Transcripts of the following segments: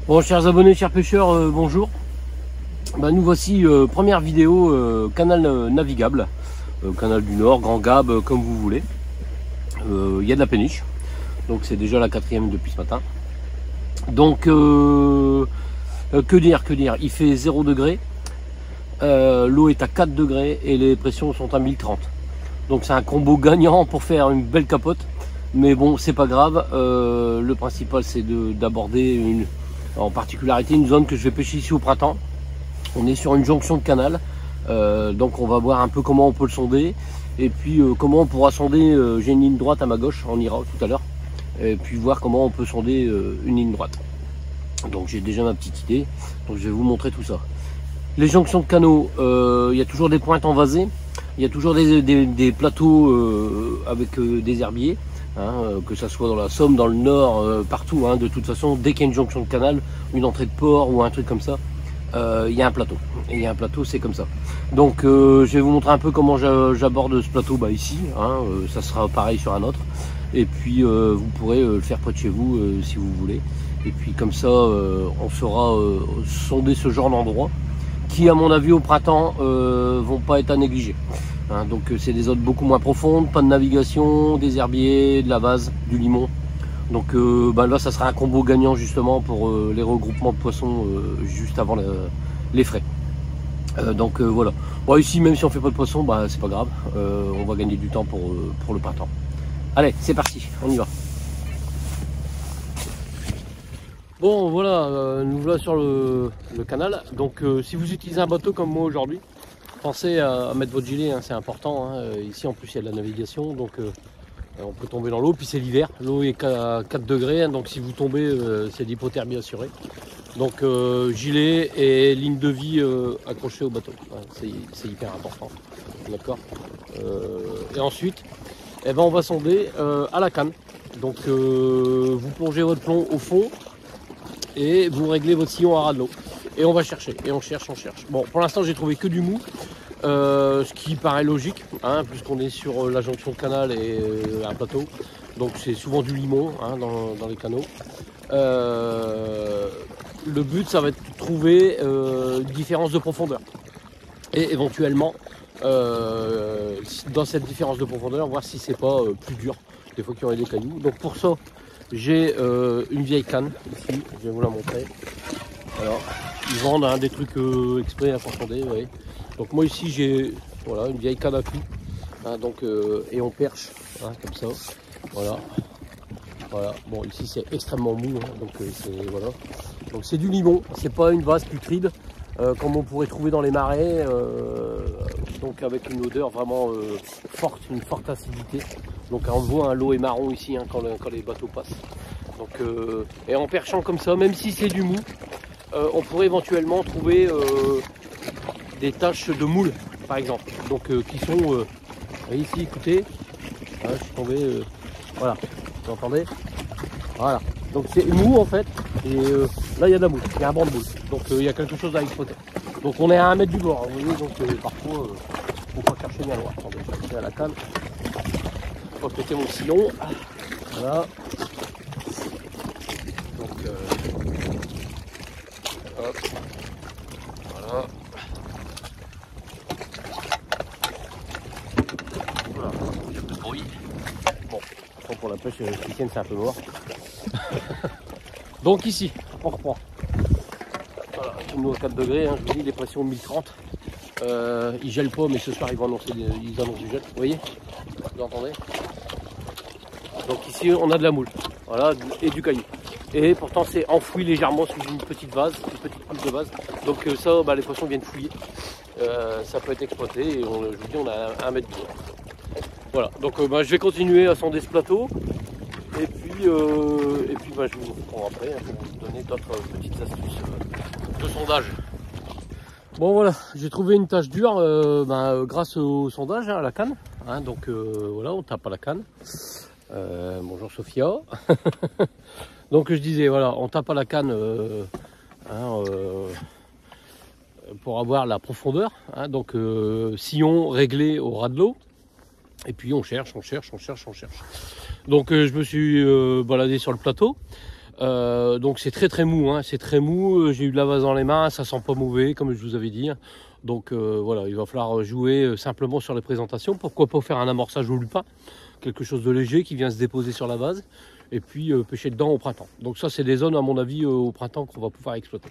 Bon, chers abonnés, chers pêcheurs, bonjour. Nous voici, première vidéo canal navigable, canal du Nord, Grand Gab, comme vous voulez. Il y a de la péniche, donc c'est déjà la 4e depuis ce matin. Donc, que dire, il fait 0 degré, l'eau est à 4 degrés et les pressions sont à 1030. Donc c'est un combo gagnant pour faire une belle capote. Mais bon, c'est pas grave, le principal c'est d'aborder en particularité une zone que je vais pêcher ici au printemps. On est sur une jonction de canal, donc on va voir un peu comment on peut le sonder et puis comment on pourra sonder. J'ai une ligne droite à ma gauche, on ira tout à l'heure, et puis voir comment on peut sonder une ligne droite. Donc j'ai déjà ma petite idée, donc je vais vous montrer tout ça. Les jonctions de canaux, il y a toujours des pointes envasées, il y a toujours des plateaux avec des herbiers. Que ça soit dans la Somme, dans le Nord, partout, de toute façon, dès qu'il y a une jonction de canal, une entrée de port ou un truc comme ça, il y a un plateau. Et il y a un plateau, c'est comme ça. Donc je vais vous montrer un peu comment j'aborde ce plateau ici. Ça sera pareil sur un autre. Et puis vous pourrez le faire près de chez vous si vous voulez. Et puis comme ça, on saura sonder ce genre d'endroit qui, à mon avis, au printemps, vont pas être à négliger. Donc c'est des zones beaucoup moins profondes, pas de navigation, des herbiers, de la vase, du limon. Donc là ça sera un combo gagnant justement pour les regroupements de poissons juste avant les frais. Donc voilà. Bon, ici même si on fait pas de poissons, c'est pas grave, on va gagner du temps pour le printemps. Allez, c'est parti, on y va. Bon voilà, nous voilà sur le canal. Donc si vous utilisez un bateau comme moi aujourd'hui, pensez à mettre votre gilet, c'est important. Ici en plus il y a de la navigation, donc on peut tomber dans l'eau, puis c'est l'hiver, l'eau est à 4 degrés, donc si vous tombez c'est l'hypothermie assurée. Donc gilet et ligne de vie accrochée au bateau, c'est hyper important, d'accord. Et ensuite on va sonder à la canne. Donc vous plongez votre plomb au fond et vous réglez votre sillon à ras de l'eau. Et on va chercher, et on cherche. Bon, pour l'instant j'ai trouvé que du mou, ce qui paraît logique, puisqu'on est sur la jonction de canal et un plateau. Donc c'est souvent du limon dans les canaux. Le but ça va être de trouver une différence de profondeur. Et éventuellement, dans cette différence de profondeur, voir si c'est pas plus dur. Des fois qu'il y aurait des cailloux. Donc pour ça, j'ai une vieille canne ici, je vais vous la montrer. Alors, ils vendent des trucs exprès pour sonder, vous voyez. Donc moi ici j'ai une vieille canne à clous, et on perche comme ça. Voilà. Bon ici c'est extrêmement mou, donc c'est du limon, c'est pas une vase putride comme on pourrait trouver dans les marais, donc avec une odeur vraiment forte, une forte acidité. Donc on voit l'eau est marron ici quand les bateaux passent. Donc et en perchant comme ça, même si c'est du mou, on pourrait éventuellement trouver des taches de moule par exemple, donc qui sont ici, écoutez, je suis tombé, voilà, vous entendez, voilà, donc c'est mou en fait, et là il y a de la moule, il y a un banc de moule, donc il y a quelque chose à exploiter. Donc on est à 1 mètre du bord, vous voyez, donc parfois faut pas chercher bien loin. Attendez, je vais chercher à la canne, je vais péter mon sillon, voilà. Donc hop, voilà. Voilà, il y a peu de bruit. Bon, pour la pêche chrétienne c'est un peu mort. Donc ici, on reprend. Voilà, nous à 4 degrés, je vous dis les pressions 1030. Ils gèlent pas, mais ce soir ils vont annoncer du gel. Vous voyez, vous entendez. Donc ici on a de la moule, voilà, et du caillou. Et pourtant c'est enfoui légèrement sous une petite vase, une petite couche de vase. Donc ça, les poissons viennent fouiller. Ça peut être exploité et je vous dis on a 1 mètre de haut. Voilà, donc je vais continuer à sonder ce plateau. Et puis je vous reprends après pour vous donner d'autres petites astuces de sondage. Bon voilà, j'ai trouvé une tache dure grâce au sondage à la canne. Donc voilà, on tape à la canne. Bonjour Sophia. Donc je disais, voilà, on tape à la canne pour avoir la profondeur. Donc sillon réglé au ras de l'eau. Et puis on cherche. Donc je me suis baladé sur le plateau. Donc c'est très mou, hein. C'est très mou, j'ai eu de la vase dans les mains, ça sent pas mauvais comme je vous avais dit. Donc voilà, il va falloir jouer simplement sur les présentations. Pourquoi pas faire un amorçage au lupin, quelque chose de léger qui vient se déposer sur la vase, et puis pêcher dedans au printemps. Donc ça c'est des zones à mon avis au printemps qu'on va pouvoir exploiter.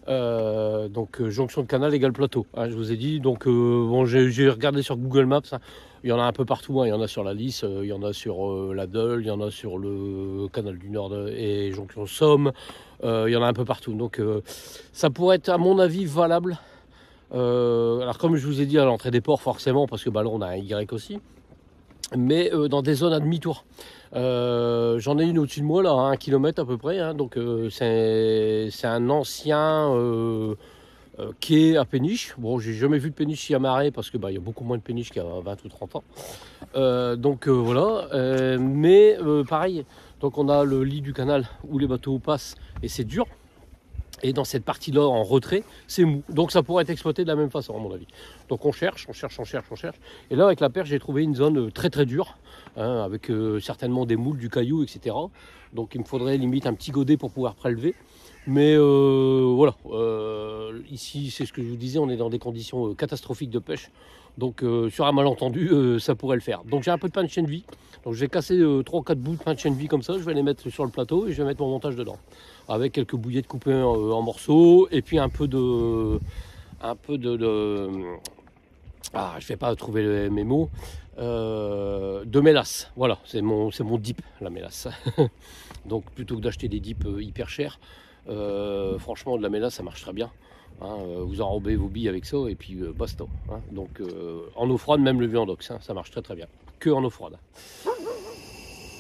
Donc jonction de canal égale plateau, hein, je vous ai dit. Donc bon, j'ai regardé sur Google Maps, hein. Il y en a un peu partout, hein. Il y en a sur la Lys, il y en a sur la Deule, il y en a sur le canal du Nord et jonction Somme, il y en a un peu partout. Donc ça pourrait être à mon avis valable. Alors comme je vous ai dit à l'entrée des ports forcément, parce que bah, là on a un Y aussi, mais dans des zones à demi-tour. J'en ai une au-dessus de moi là, à 1 km à peu près, hein. Donc c'est un ancien quai à péniche. Bon, j'ai jamais vu de péniche ici à Marais parce que bah, y a beaucoup moins de péniches qu'il y a 20 ou 30 ans. Donc voilà, mais pareil, donc on a le lit du canal où les bateaux passent et c'est dur. Et dans cette partie-là, en retrait, c'est mou. Donc ça pourrait être exploité de la même façon, à mon avis. Donc on cherche. Et là, avec la perche, j'ai trouvé une zone très dure, hein, avec certainement des moules, du caillou, etc. Donc il me faudrait limite un petit godet pour pouvoir prélever. Mais voilà, ici, c'est ce que je vous disais, on est dans des conditions catastrophiques de pêche. Donc sur un malentendu, ça pourrait le faire. Donc j'ai un peu de pain de chien de vie. Donc je vais casser 3 ou 4 bouts de pain de chien de vie comme ça. Je vais les mettre sur le plateau et je vais mettre mon montage dedans. Avec quelques bouillettes coupées en morceaux. Et puis un peu de ah, je vais pas trouver mes mots. De mélasse. Voilà, c'est mon dip, la mélasse. Donc plutôt que d'acheter des dips hyper chers, franchement de la mélasse ça marche très bien. Hein, vous enrobez vos billes avec ça et puis basta. Hein. Donc en eau froide, même le viandox, hein, ça marche très bien. Que en eau froide.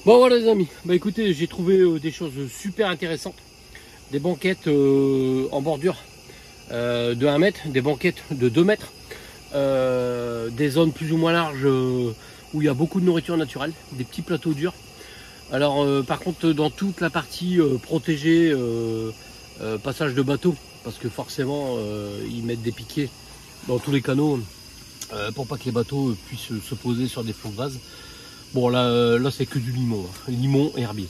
Bon voilà les amis, bah écoutez, j'ai trouvé des choses super intéressantes. Des banquettes en bordure de 1 mètre, des banquettes de 2 mètres, des zones plus ou moins larges où il y a beaucoup de nourriture naturelle, des petits plateaux durs. Alors par contre dans toute la partie protégée, passage de bateau, parce que forcément ils mettent des piquets dans tous les canaux pour pas que les bateaux puissent se poser sur des fonds de vase. Bon là c'est que du limon, hein. Limon et herbier.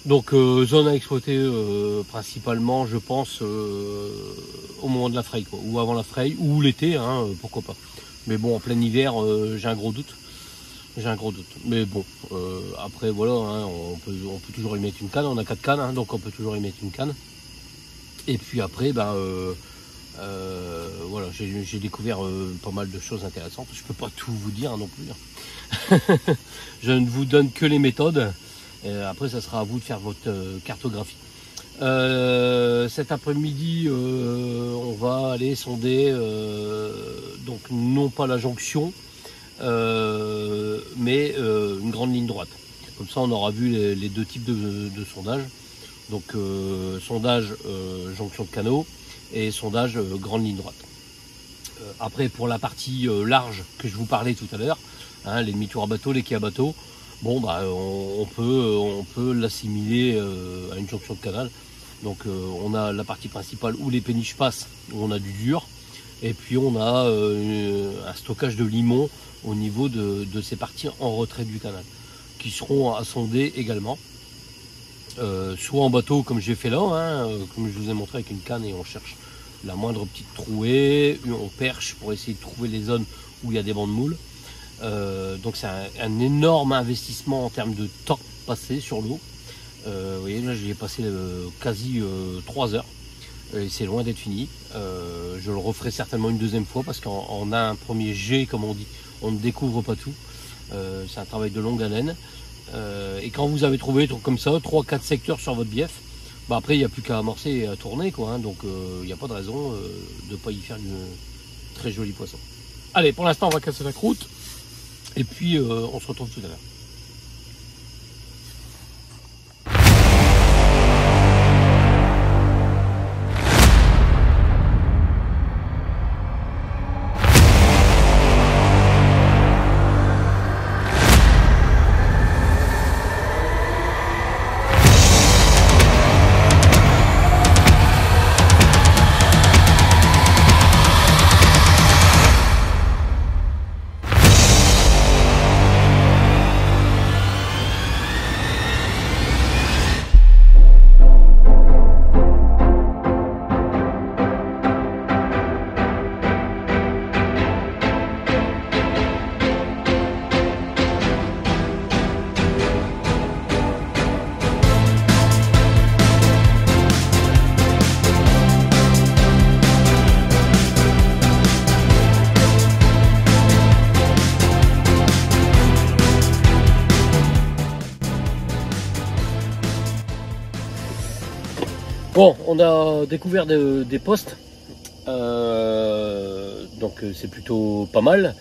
Donc zone à exploiter principalement je pense au moment de la fraye, quoi, ou avant la fraye, ou l'été, hein, pourquoi pas. Mais bon en plein hiver j'ai un gros doute. Mais bon, après voilà, hein, on peut toujours y mettre une canne, on a 4 cannes, hein, donc on peut toujours y mettre une canne. Et puis après, ben, voilà, j'ai découvert pas mal de choses intéressantes. Je peux pas tout vous dire, hein, non plus. Hein. Je ne vous donne que les méthodes. Et après, ça sera à vous de faire votre cartographie. Cet après-midi, on va aller sonder, donc non pas la jonction, mais une grande ligne droite. Comme ça, on aura vu les 2 types de sondage. Donc sondage jonction de canaux et sondage grande ligne droite. Après pour la partie large que je vous parlais tout à l'heure, hein, les demi-tours à bateau, les quais à bateau, bon bah on peut l'assimiler à une jonction de canal. Donc on a la partie principale où les péniches passent, où on a du dur, et puis on a un stockage de limon au niveau de ces parties en retrait du canal, qui seront à sonder également. Soit en bateau comme j'ai fait là, hein, comme je vous ai montré avec une canne, et on cherche la moindre petite trouée, on perche pour essayer de trouver les zones où il y a des bancs de moules. Donc c'est un énorme investissement en termes de temps passé sur l'eau. Vous voyez là j'y ai passé quasi 3 heures et c'est loin d'être fini. Je le referai certainement une 2e fois parce qu'on a un premier jet, comme on dit, on ne découvre pas tout. C'est un travail de longue haleine. Et quand vous avez trouvé comme ça 3-4 secteurs sur votre bief, bah après il n'y a plus qu'à amorcer et à tourner, quoi, hein. Donc il n'y a pas de raison de ne pas y faire une très jolie poisson. Allez, pour l'instant on va casser la croûte et puis on se retrouve tout à l'heure. Bon, on a découvert des postes, donc c'est plutôt pas mal.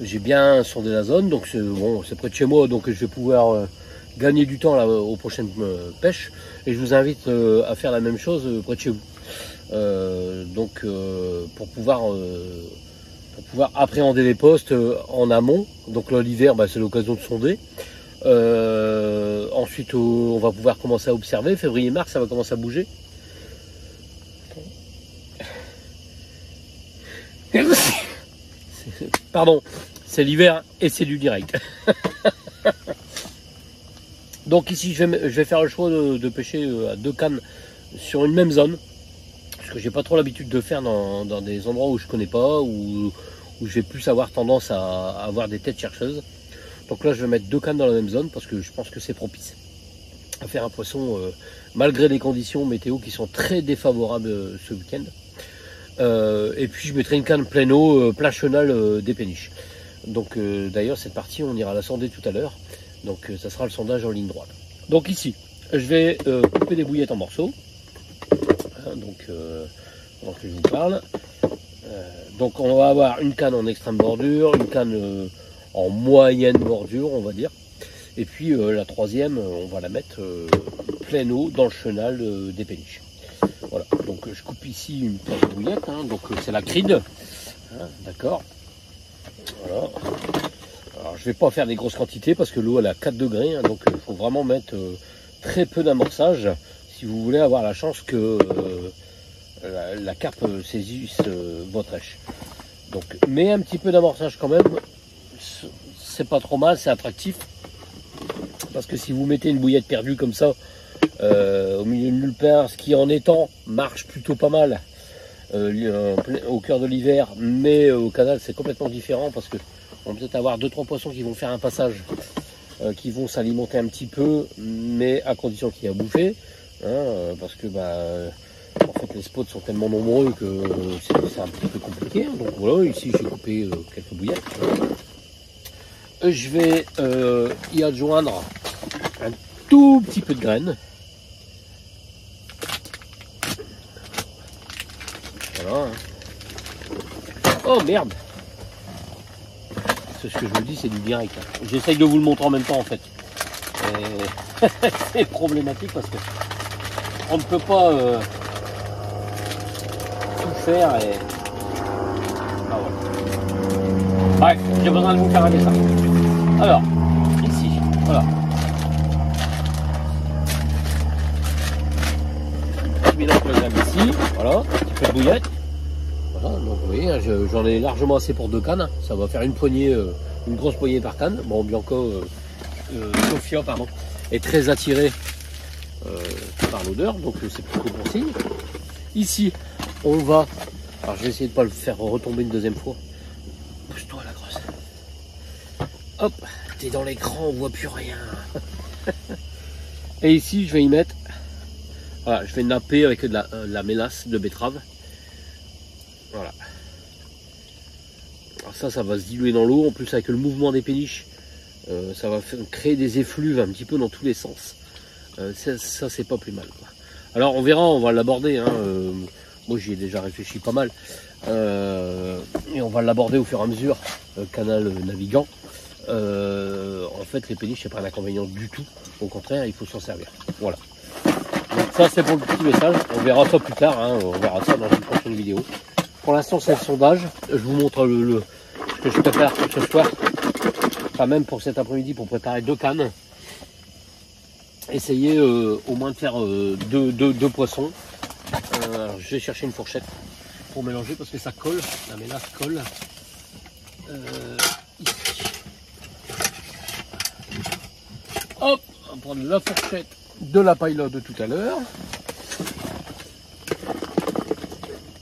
J'ai bien sondé la zone, donc c'est près de chez moi, donc je vais pouvoir gagner du temps là, aux prochaines pêches. Et je vous invite à faire la même chose près de chez vous. Pour pouvoir appréhender les postes en amont. Donc là, l'hiver, c'est l'occasion de sonder. Ensuite, on va pouvoir commencer à observer. Février-mars, ça va commencer à bouger. Pardon, c'est l'hiver et c'est du direct. Donc ici, je vais faire le choix de pêcher à 2 cannes sur une même zone. Parce que j'ai pas trop l'habitude de faire dans des endroits où je connais pas, où je vais plus avoir tendance à avoir des têtes chercheuses. Donc là, je vais mettre 2 cannes dans la même zone parce que je pense que c'est propice à faire un poisson malgré les conditions météo qui sont très défavorables ce week-end. Et puis je mettrai une canne plein eau, plein chenal des péniches. Donc d'ailleurs cette partie on ira la sonder tout à l'heure. Donc ça sera le sondage en ligne droite. Donc ici je vais couper des bouillettes en morceaux. Donc pendant que je vous parle. Donc on va avoir une canne en extrême bordure, une canne en moyenne bordure on va dire. Et puis la troisième on va la mettre plein eau dans le chenal des péniches. Voilà, donc je coupe ici une petite bouillette, donc c'est la cride, d'accord. Voilà. Alors je vais pas faire des grosses quantités parce que l'eau elle est à 4 degrés, donc il faut vraiment mettre très peu d'amorçage si vous voulez avoir la chance que la carpe saisisse votre rêche. Donc, mais un petit peu d'amorçage quand même, c'est pas trop mal, c'est attractif. Parce que si vous mettez une bouillette perdue comme ça, au milieu de nulle part, ce qui en étant marche plutôt pas mal au cœur de l'hiver, mais au canal c'est complètement différent parce que on va peut-être avoir 2-3 poissons qui vont faire un passage, qui vont s'alimenter un petit peu, mais à condition qu'il y ait à bouffer, parce que en fait les spots sont tellement nombreux que c'est un petit peu compliqué. Donc voilà, ici j'ai coupé quelques bouillettes. Je vais y adjoindre un tout petit peu de graines. Voilà. Oh merde! C'est ce que je vous dis, c'est du direct. J'essaye de vous le montrer en même temps en fait. C'est problématique parce que on ne peut pas tout faire et. Ah, voilà. Bref, j'ai besoin de vous faire un dessin. Alors, ici, voilà. Je mélange le gramme ici, voilà, un petit peu de bouillette. Voilà, donc vous voyez, j'en ai largement assez pour 2 cannes. Ça va faire une poignée, une grosse poignée par canne. Bon, Bianco, Sophia, pardon, est très attiré par l'odeur, donc c'est plutôt bon signe. Ici, on va. Alors, je vais essayer de ne pas le faire retomber une deuxième fois. Pousse-toi, la grosse. Hop, t'es dans l'écran, on voit plus rien. Et ici, je vais y mettre. Voilà, je vais napper avec de la mélasse de betterave. Voilà. Alors ça va se diluer dans l'eau. En plus, avec le mouvement des péniches, ça va créer des effluves un petit peu dans tous les sens. Ça c'est pas plus mal, quoi. Alors on verra, on va l'aborder. Moi j'y ai déjà réfléchi pas mal. Et on va l'aborder au fur et à mesure, canal navigant. En fait, les péniches, c'est pas un inconvénient du tout. Au contraire, il faut s'en servir. Voilà. Donc ça c'est pour le petit message. On verra ça plus tard. On verra ça dans une prochaine vidéo. Pour l'instant, c'est le sondage. Je vous montre ce que je prépare pour ce soir. Enfin, même pour cet après-midi, pour préparer 2 cannes. Essayez au moins de faire deux poissons. Je vais chercher une fourchette pour mélanger parce que ça colle. La mélasse colle. Ici. Hop, on va prendre la fourchette de la paille de tout à l'heure.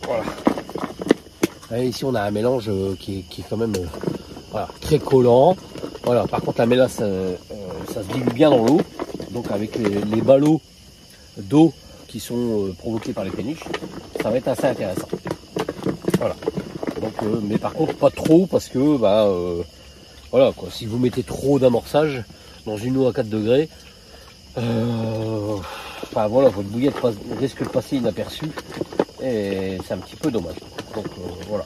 Voilà. Et ici on a un mélange qui est quand même voilà, très collant. Voilà. Par contre la mélasse ça se dilue bien dans l'eau. Donc avec les ballots d'eau qui sont provoqués par les péniches, ça va être assez intéressant. Voilà. Donc, mais par contre pas trop parce que voilà quoi. Si vous mettez trop d'amorçage dans une eau à 4 degrés, enfin voilà, votre bouillette risque de passer inaperçue et c'est un petit peu dommage. Donc voilà.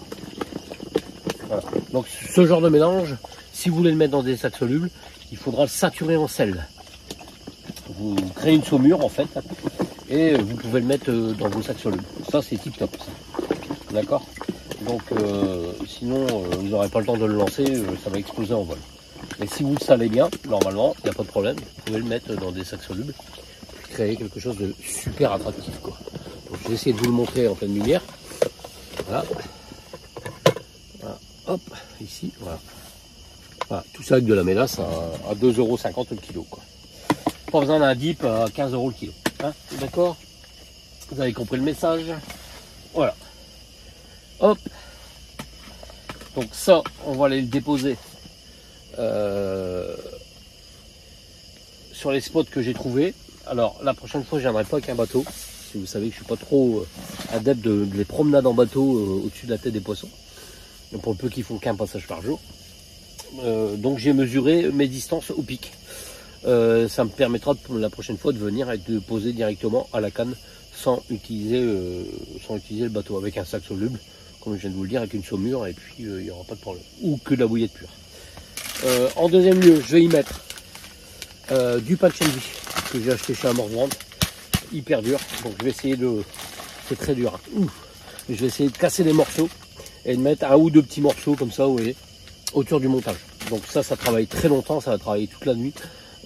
Donc ce genre de mélange, si vous voulez le mettre dans des sacs solubles, il faudra le saturer en sel. Vous créez une saumure en fait et vous pouvez le mettre dans vos sacs solubles. Ça c'est tip top. D'accord. Donc sinon vous n'aurez pas le temps de le lancer, ça va exploser en vol. Mais si vous le salez bien, normalement, il n'y a pas de problème. Vous pouvez le mettre dans des sacs solubles, créer quelque chose de super attractif, quoi. Donc, je vais essayer de vous le montrer en pleine lumière. Voilà. Voilà. Hop, ici, voilà. Voilà. Tout ça avec de la mélasse à 2,50 € le kilo, quoi. Pas besoin d'un dip à 15 € le kilo. Hein, d'accord? Vous avez compris le message? Voilà. Hop. Donc ça, on va aller le déposer sur les spots que j'ai trouvé. Alors la prochaine fois je viendrai pas avec un bateau, si vous savez que je suis pas trop adepte de les promenades en bateau au-dessus de la tête des poissons, pour le peu qu'ils font qu'un passage par jour. Donc j'ai mesuré mes distances au pic. Ça me permettra la prochaine fois de venir et de poser directement à la canne sans utiliser le bateau, avec un sac soluble comme je viens de vous le dire, avec une saumure, et puis il n'y aura pas de problème, ou que de la bouillette pure. En deuxième lieu, je vais y mettre du patch and que j'ai acheté chez Amorbrand, hyper dur. Donc je vais essayer de, c'est très dur, hein. Je vais essayer de casser les morceaux et de mettre un ou deux petits morceaux comme ça, vous voyez, autour du montage. Donc ça travaille très longtemps, ça va travailler toute la nuit,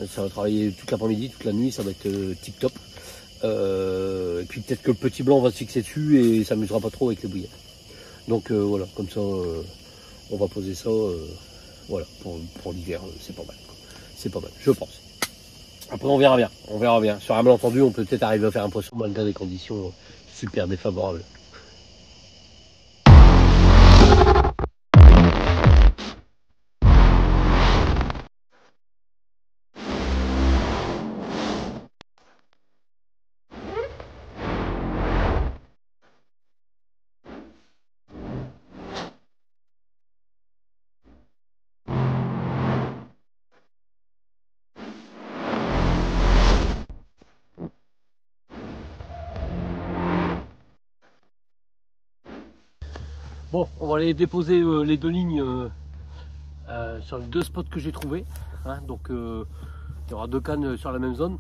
ça va travailler toute l'après-midi, toute la nuit, ça va être tip top. Et puis peut-être que le petit blanc va se fixer dessus et ça s'amusera pas trop avec les bouillettes. Donc voilà, comme ça, on va poser ça. Voilà, pour l'hiver, c'est pas mal. C'est pas mal, je pense. Après, on verra bien. On verra bien. Sur un malentendu, on peut peut-être arriver à faire un poisson malgré des conditions super défavorables. Bon, on va aller déposer les deux lignes sur les deux spots que j'ai trouvés. Hein, donc, il y aura deux cannes sur la même zone.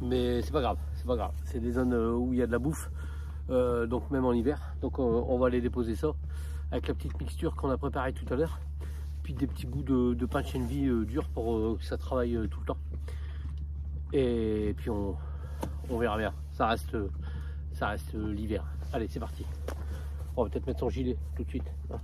Mais c'est pas grave, c'est pas grave. C'est des zones où il y a de la bouffe, donc même en hiver. Donc, on va aller déposer ça avec la petite mixture qu'on a préparée tout à l'heure. Puis des petits bouts de pain de chêne vie dur pour que ça travaille tout le temps. Et puis, on verra bien. Ça reste l'hiver. Allez, c'est parti. On va peut-être mettre son gilet tout de suite. Hein.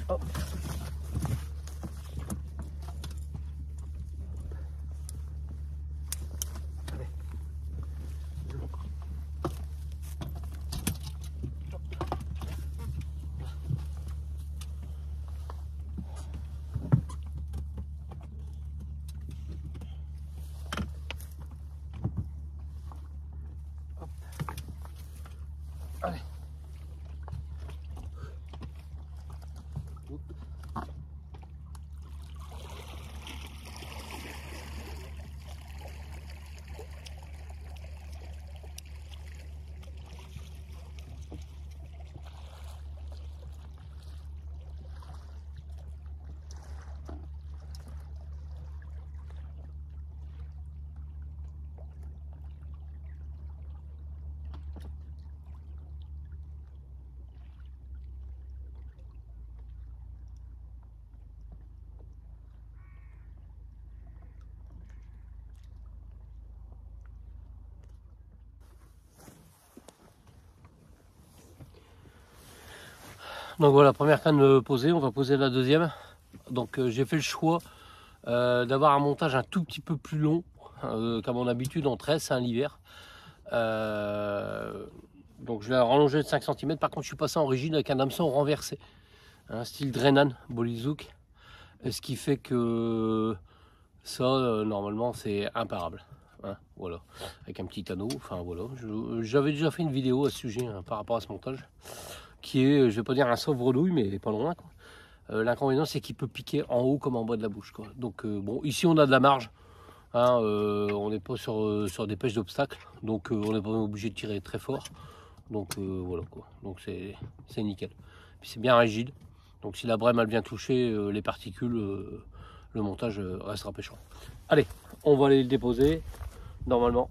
Hop. Allez. Hop. Allez. Donc voilà, première canne posée, on va poser la deuxième. Donc j'ai fait le choix d'avoir un montage un tout petit peu plus long qu'à mon habitude en tresse, hein, l'hiver. Donc je l'ai rallongé de 5 cm. Par contre, je suis passé en rigide avec un hameçon renversé, un style Drenan Bolizouk, ce qui fait que ça, normalement, c'est imparable. Hein, voilà, avec un petit anneau. Enfin voilà, j'avais déjà fait une vidéo à ce sujet, hein, par rapport à ce montage, qui est, je vais pas dire un sauve-redouille, mais pas loin, quoi. L'inconvénient, c'est qu'il peut piquer en haut comme en bas de la bouche, quoi. Donc bon, ici on a de la marge, hein, on n'est pas sur des pêches d'obstacles, donc on n'est pas obligé de tirer très fort. Donc voilà, quoi. Donc c'est nickel. Puis c'est bien rigide, donc si la brème elle vient toucher les particules, le montage restera pêchant. Allez, on va aller le déposer. Normalement,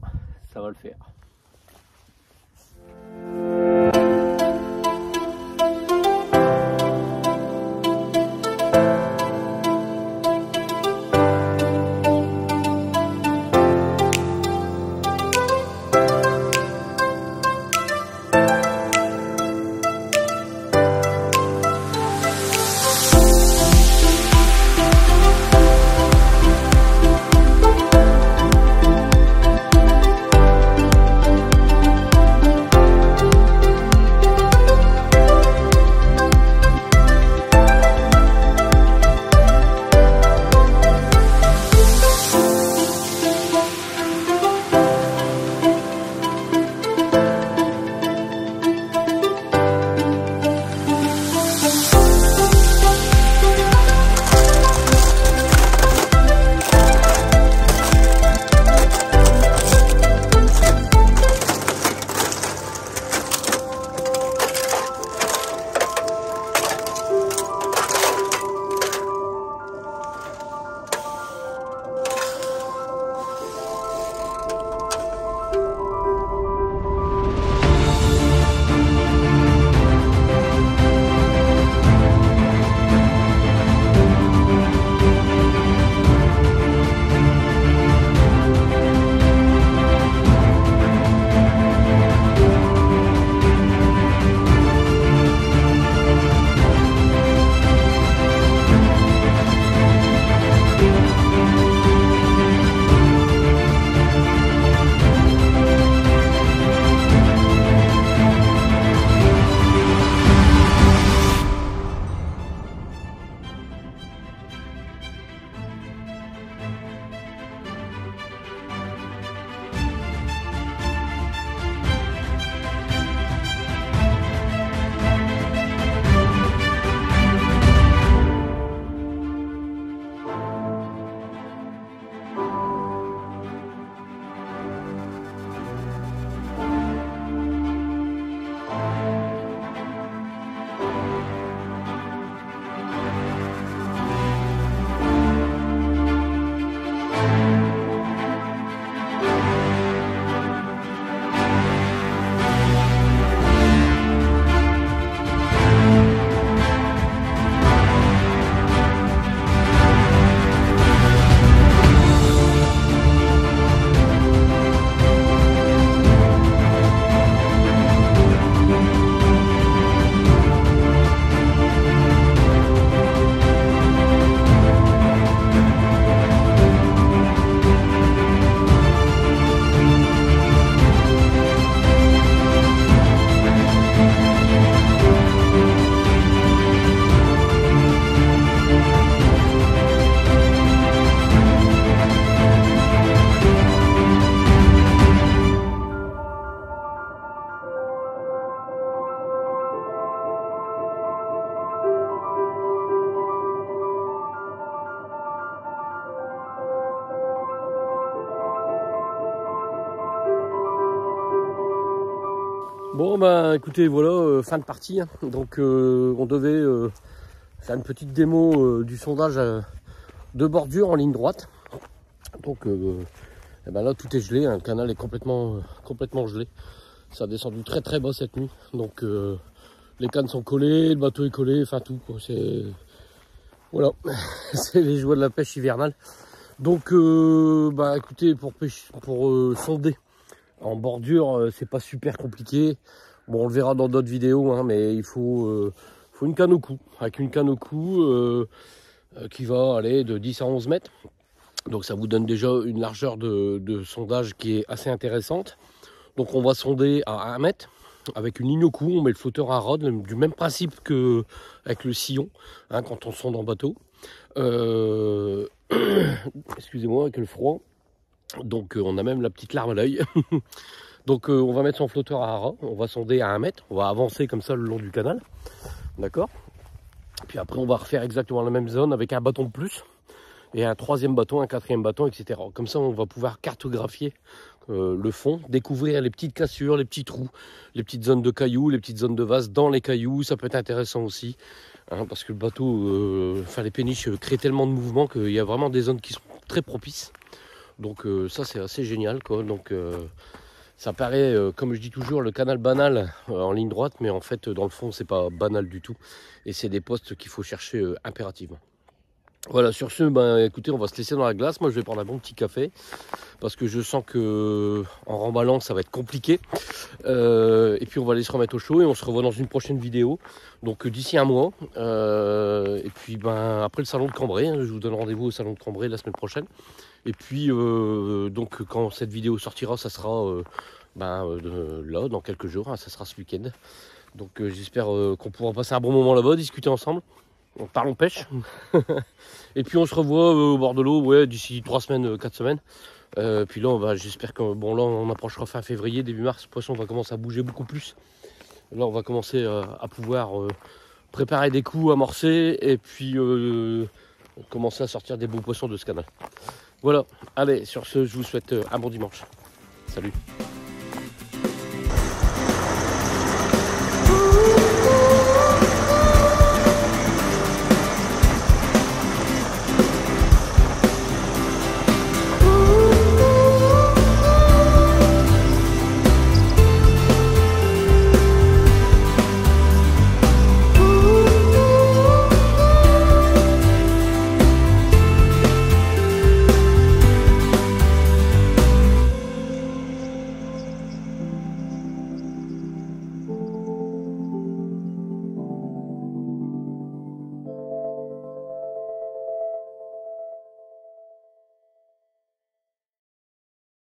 ça va le faire. Bon ben écoutez, voilà, fin de partie, hein. Donc on devait faire une petite démo du sondage de bordure en ligne droite. Donc et ben là tout est gelé, hein. Le canal est complètement gelé. Ça a descendu très très bas cette nuit. Donc les cannes sont collées, le bateau est collé, enfin tout quoi. C'est voilà, c'est les joies de la pêche hivernale. Donc bah écoutez, pour sonder en bordure, c'est pas super compliqué. Bon, on le verra dans d'autres vidéos, hein, mais il faut une canne au cou. Avec une canne au cou qui va aller de 10 à 11 mètres. Donc ça vous donne déjà une largeur de sondage qui est assez intéressante. Donc on va sonder à 1 mètre avec une ligne au cou, on met le flotteur à rod, du même principe que avec le sillon, hein, quand on sonde en bateau. Excusez-moi, avec le froid. Donc on a même la petite larme à l'œil. Donc on va mettre son flotteur à ras, on va sonder à 1 mètre, on va avancer comme ça le long du canal. D'accord. Puis après on va refaire exactement la même zone avec un bâton de plus. Et un 3e bâton, un 4e bâton, etc. Comme ça, on va pouvoir cartographier le fond, découvrir les petites cassures, les petits trous, les petites zones de cailloux, les petites zones de vase dans les cailloux. Ça peut être intéressant aussi, hein, parce que le bateau, les péniches créent tellement de mouvements qu'il y a vraiment des zones qui sont très propices. Donc ça, c'est assez génial, quoi. Donc ça paraît, comme je dis toujours, le canal banal en ligne droite, mais en fait, dans le fond, c'est pas banal du tout. Et c'est des postes qu'il faut chercher impérativement. Voilà, sur ce, écoutez, on va se laisser dans la glace. Moi, je vais prendre un bon petit café parce que je sens que en remballant, ça va être compliqué. Et puis, on va aller se remettre au chaud et on se revoit dans une prochaine vidéo. Donc, d'ici un mois. Et puis, après le salon de Cambrai, hein, je vous donne rendez-vous au salon de Cambrai la semaine prochaine. Et puis, donc, quand cette vidéo sortira, ça sera là, dans quelques jours. Hein, ça sera ce week-end. Donc, j'espère qu'on pourra passer un bon moment là-bas, discuter ensemble. On parle, on pêche. Et puis on se revoit au bord de l'eau, ouais, d'ici 3 semaines, 4 semaines. Puis là, j'espère que là on approchera fin février, début mars. Le poisson va commencer à bouger beaucoup plus. Là on va commencer à pouvoir préparer des coups, amorcer et puis commencer à sortir des beaux poissons de ce canal. Voilà, allez, sur ce, je vous souhaite un bon dimanche. Salut.